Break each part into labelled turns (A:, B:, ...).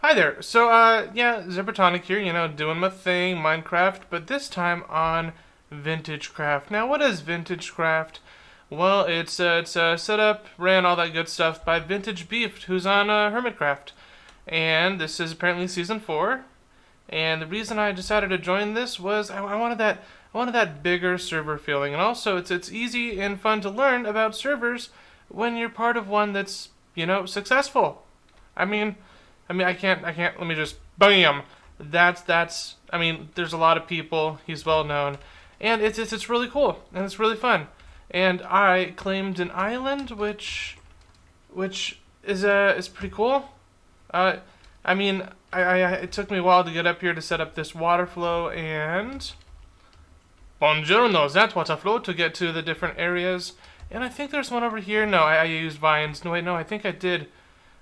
A: Hi there. So, yeah, Zippertonic here, doing my thing, Minecraft, but this time on VintageCraft. Now, what is VintageCraft? Well, it's set up, ran, all that good stuff by Vintage Beef, who's on Hermitcraft. And this is apparently Season 4. And the reason I decided to join this was I wanted that bigger server feeling. And also, it's easy and fun to learn about servers when you're part of one that's, successful. I mean, I can't. Let me just bam. That's. I mean, there's a lot of people. He's well known, and it's really cool and it's really fun. And I claimed an island, which is pretty cool. I mean, it took me a while to get up here to set up this water flow and buongiorno, that water flow to get to the different areas. And I think there's one over here. No, I used vines. No, wait, no, I think I did.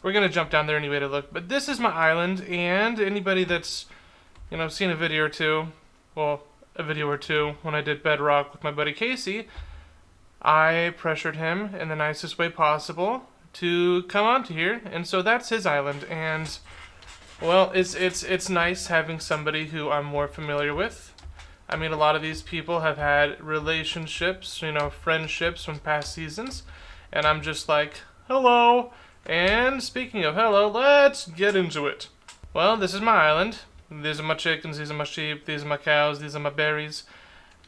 A: We're going to jump down there anyway to look. But this is my island, and anybody that's, seen a video or two, well, a video or two when I did Bedrock with my buddy Casey, I pressured him in the nicest way possible to come onto here. And so that's his island. And, well, it's nice having somebody who I'm more familiar with. I mean, a lot of these people have had relationships, friendships from past seasons. And I'm just like, hello. And speaking of hello, let's get into it. Well, this is my island. These are my chickens, these are my sheep, these are my cows, these are my berries.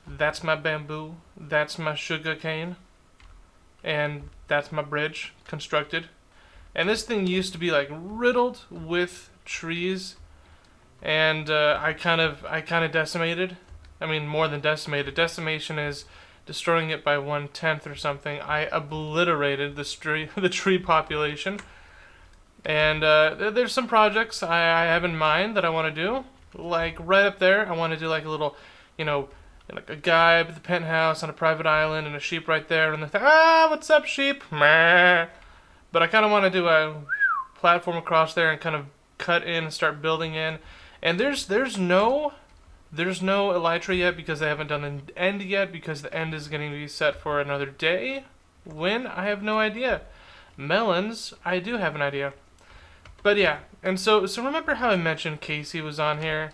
A: That's my bamboo, that's my sugar cane. And that's my bridge, constructed. And this thing used to be like riddled with trees. And I kind of decimated. I mean, more than decimated. Decimation is destroying it by 1/10 or something. I obliterated the tree population. And there's some projects I have in mind that I want to do. Like right up there, I want to do like a little, like a guy with the penthouse on a private island and a sheep right there. And what's up, sheep? Meh. But I kind of want to do a platform across there and kind of cut in and start building in. And there's no elytra yet because they haven't done an end yet because the end is going to be set for another day. When? I have no idea. Melons, I do have an idea. But yeah, and so remember how I mentioned Casey was on here?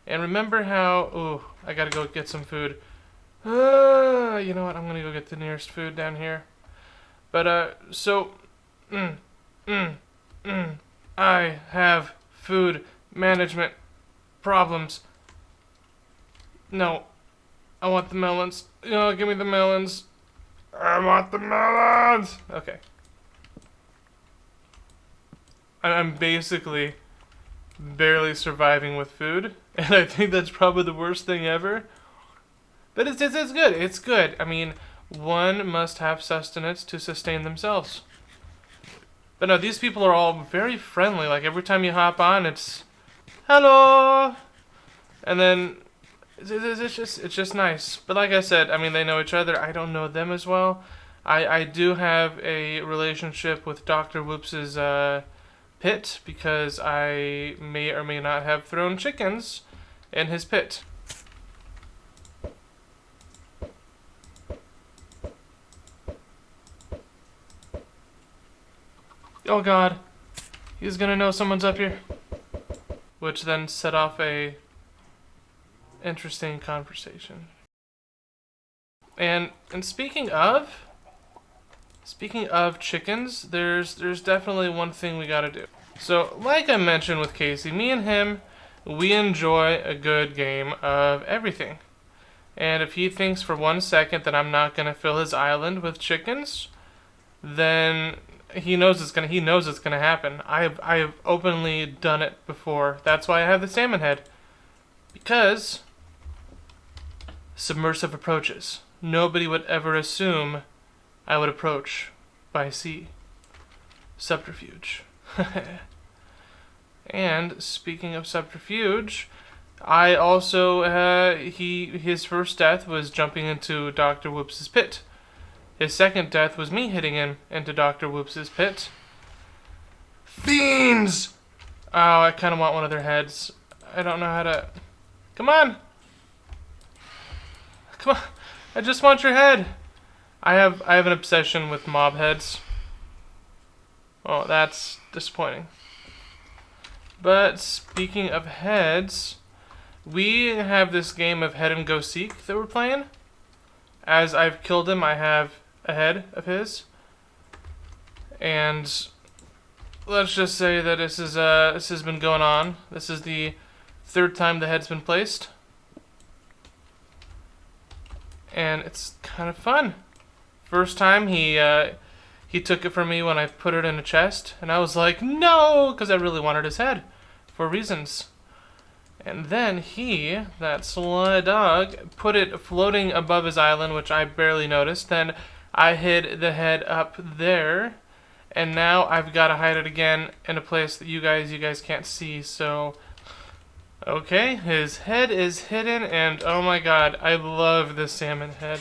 A: And remember how, I gotta go get some food. You know what, I'm gonna go get the nearest food down here. But, I have food management problems. No, I want the melons. Give me the melons. I want the melons! Okay. I'm basically barely surviving with food, and I think that's probably the worst thing ever. But it's good. It's good. I mean, one must have sustenance to sustain themselves. But no, these people are all very friendly. Like, every time you hop on, it's, hello! And then it's just nice. But like I said, I mean, they know each other. I don't know them as well. I do have a relationship with Dr. Whoops's pit because I may or may not have thrown chickens in his pit. Oh god, he's gonna know someone's up here. Which then set off a interesting conversation. And speaking of chickens, there's definitely one thing we gotta do. So, like I mentioned with Casey, me and him, we enjoy a good game of everything. And if he thinks for 1 second that I'm not gonna fill his island with chickens, then he knows it's gonna happen. I have openly done it before. That's why I have the salmon head. Because submersive approaches. Nobody would ever assume I would approach by sea. Subterfuge. And speaking of subterfuge, I also his first death was jumping into Dr. Whoops's pit. His second death was me hitting him into Dr. Whoops's pit. Fiends! Oh, I kind of want one of their heads. I don't know how to. Come on! Come on! I just want your head. I have an obsession with mob heads. Oh, that's disappointing. But speaking of heads, we have this game of Head and Go Seek that we're playing. As I've killed him, I have a head of his. And let's just say that this has been going on. This is the third time the head's been placed. And it's kind of fun. First time he took it from me when I put it in a chest, and I was like, no, because I really wanted his head for reasons. And then he, that sly dog, put it floating above his island, which I barely noticed. Then I hid the head up there, and now I've got to hide it again in a place that you guys can't see. So, okay, his head is hidden, and oh my god, I love this salmon head.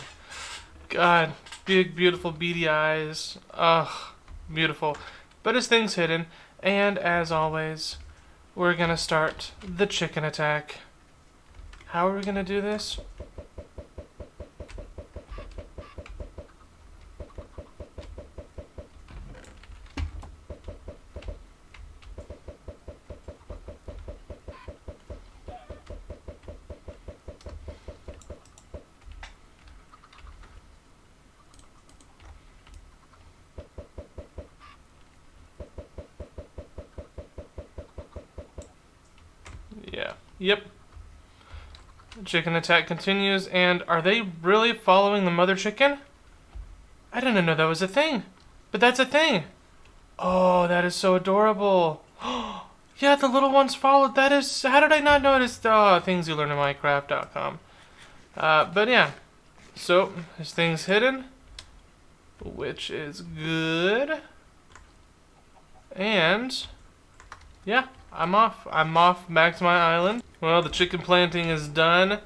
A: God, big, beautiful, beady eyes. Ugh, beautiful. But his thing's hidden, and as always, we're gonna start the chicken attack. How are we gonna do this? Yeah. Yep. Chicken attack continues, and are they really following the mother chicken? I didn't know that was a thing, but that's a thing. Oh, that is so adorable. Yeah, the little ones followed. That is, how did I not notice? Oh, things you learn in Minecraft.com. But yeah, so this thing's hidden, which is good. And yeah, I'm off. I'm off back to my island. Well, the chicken planting is done.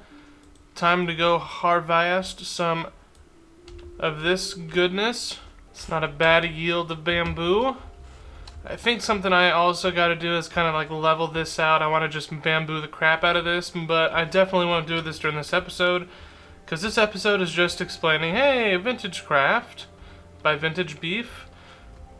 A: Time to go harvest some of this goodness. It's not a bad yield of bamboo. I think something I also got to do is kind of like level this out. I want to just bamboo the crap out of this, but I definitely won't do this during this episode, because this episode is just explaining, hey, VintageCraft by Vintage Beef,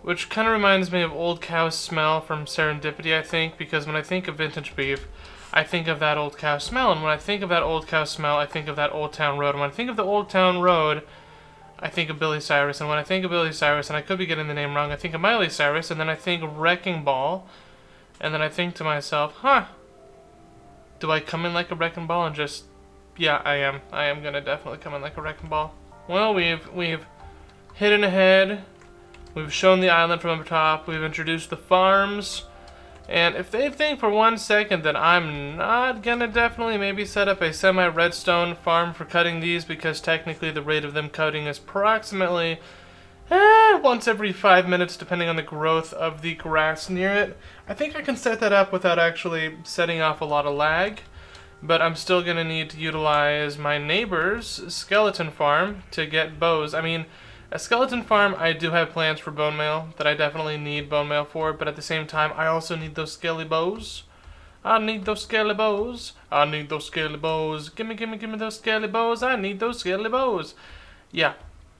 A: which kind of reminds me of Old Cow Smell from Serendipity, I think, because when I think of Vintage Beef, I think of that Old Cow Smell, and when I think of that Old Cow Smell, I think of that Old Town Road, and when I think of the Old Town Road, I think of Billy Cyrus, and when I think of Billy Cyrus, and I could be getting the name wrong, I think of Miley Cyrus, and then I think Wrecking Ball, and then I think to myself, huh, do I come in like a wrecking ball and just, yeah, I am. I am gonna definitely come in like a wrecking ball. Well, we've hidden ahead, we've shown the island from up top, we've introduced the farms, and if they think for 1 second that I'm not gonna definitely maybe set up a semi-redstone farm for cutting these, because technically the rate of them cutting is approximately once every 5 minutes depending on the growth of the grass near it, I think I can set that up without actually setting off a lot of lag. But I'm still gonna need to utilize my neighbor's skeleton farm to get bows. I mean, a skeleton farm, I do have plans for bone meal that I definitely need bone meal for, but at the same time, I also need those scaly bows. I need those scaly bows. I need those scaly bows. Gimme those scaly bows. I need those scaly bows. Yeah,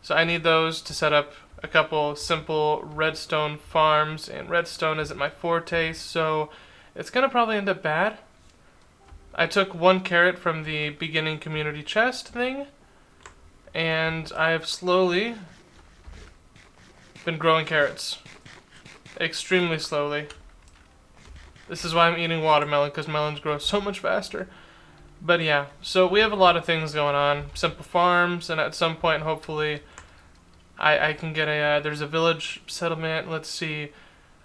A: so I need those to set up a couple simple redstone farms, and redstone isn't my forte, so it's gonna probably end up bad. I took 1 carrot from the beginning community chest thing, and I have slowly been growing carrots. Extremely slowly. This is why I'm eating watermelon, because melons grow so much faster. But yeah, so we have a lot of things going on. Simple farms, and at some point, hopefully, I can get a, there's a village settlement. Let's see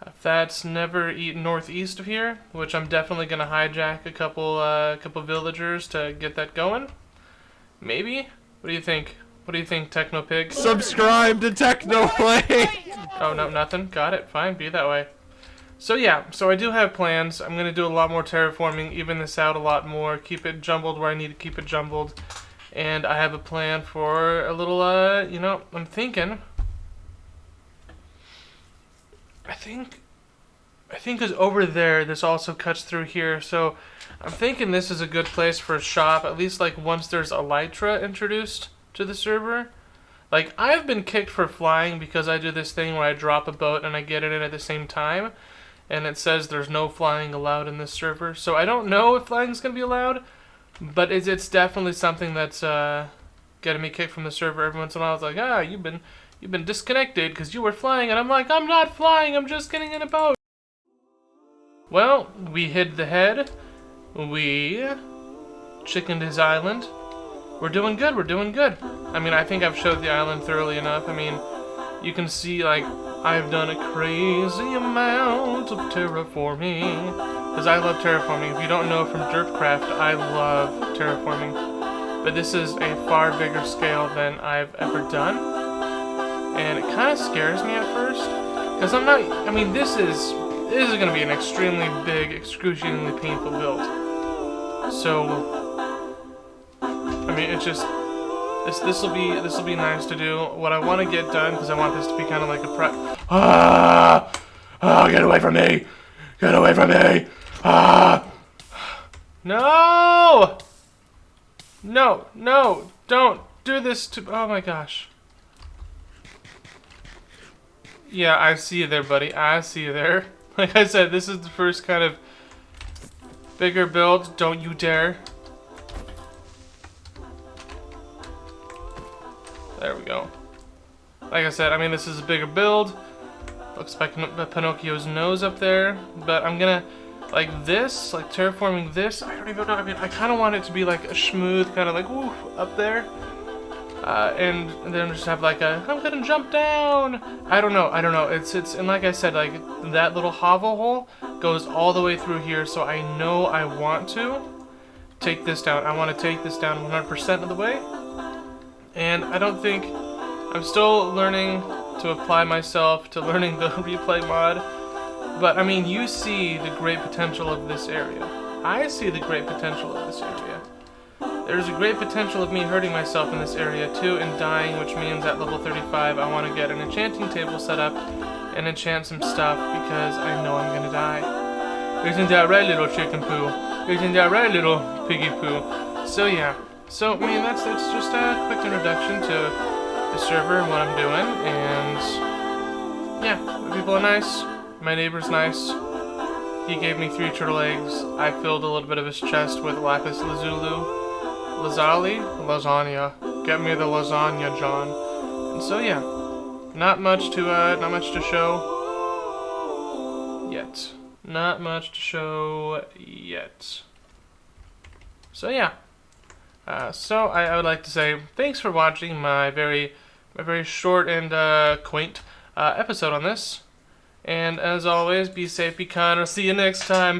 A: if that's never northeast of here, which I'm definitely going to hijack a couple villagers to get that going. Maybe? What do you think? What do you think, Techno Pig?
B: Subscribe to Technoplay!
A: Oh, no, nothing? Got it. Fine, be that way. So yeah, so I do have plans. I'm going to do a lot more terraforming, even this out a lot more, keep it jumbled where I need to keep it jumbled. And I have a plan for a little, you know, I'm thinking, I think because over there, this also cuts through here, so I'm thinking this is a good place for a shop, at least like once there's Elytra introduced to the server. Like, I've been kicked for flying because I do this thing where I drop a boat and I get it in at the same time. and it says there's no flying allowed in this server. So I don't know if flying's gonna be allowed, but it's definitely something that's getting me kicked from the server every once in a while. It's like, ah, you've been disconnected because you were flying, and I'm like, I'm not flying, I'm just getting in a boat. Well, we hid the head. We chickened his island. We're doing good, we're doing good. I mean, I think I've showed the island thoroughly enough. I mean, you can see, like, I've done a crazy amount of terraforming. Because I love terraforming. If you don't know from VintageCraft, I love terraforming. But this is a far bigger scale than I've ever done. And it kind of scares me at first. Because I'm not, I mean, this is going to be an extremely big, excruciatingly painful build. So, I mean, it's just, this will be nice to do. What I want to get done, because I want this to be kind of like a prep. Ah! Oh, get away from me! Get away from me! Ah! No! No, no, don't do this to, oh my gosh. Yeah, I see you there, buddy. I see you there. Like I said, this is the first kind of bigger build. Don't you dare. There we go. Like I said, I mean, this is a bigger build. Looks like Pinocchio's nose up there. But I'm gonna, like this, like terraforming this. I don't even know. I mean, I kind of want it to be like a smooth, kind of like, woo, up there. And then just have like a, I'm gonna jump down. I don't know. It's, and like I said, like that little hovel hole goes all the way through here. So I know I want to take this down. I want to take this down 100% of the way. And I don't think, I'm still learning to apply myself to learning the replay mod. But I mean, you see the great potential of this area. I see the great potential of this area. There's a great potential of me hurting myself in this area too and dying, which means at level 35 I want to get an enchanting table set up and enchant some stuff because I know I'm gonna die. Isn't that right, little chicken poo? Isn't that right, little piggy poo? So yeah. So I mean, that's just a quick introduction to the server and what I'm doing, and yeah, the people are nice. My neighbor's nice. He gave me 3 turtle eggs. I filled a little bit of his chest with lapis lazuli, lasagna. Get me the lasagna, John. And so yeah, not much to show yet. Not much to show yet. So yeah. So I would like to say thanks for watching my very short and quaint episode on this. And as always, be safe, be kind. I'll see you next time.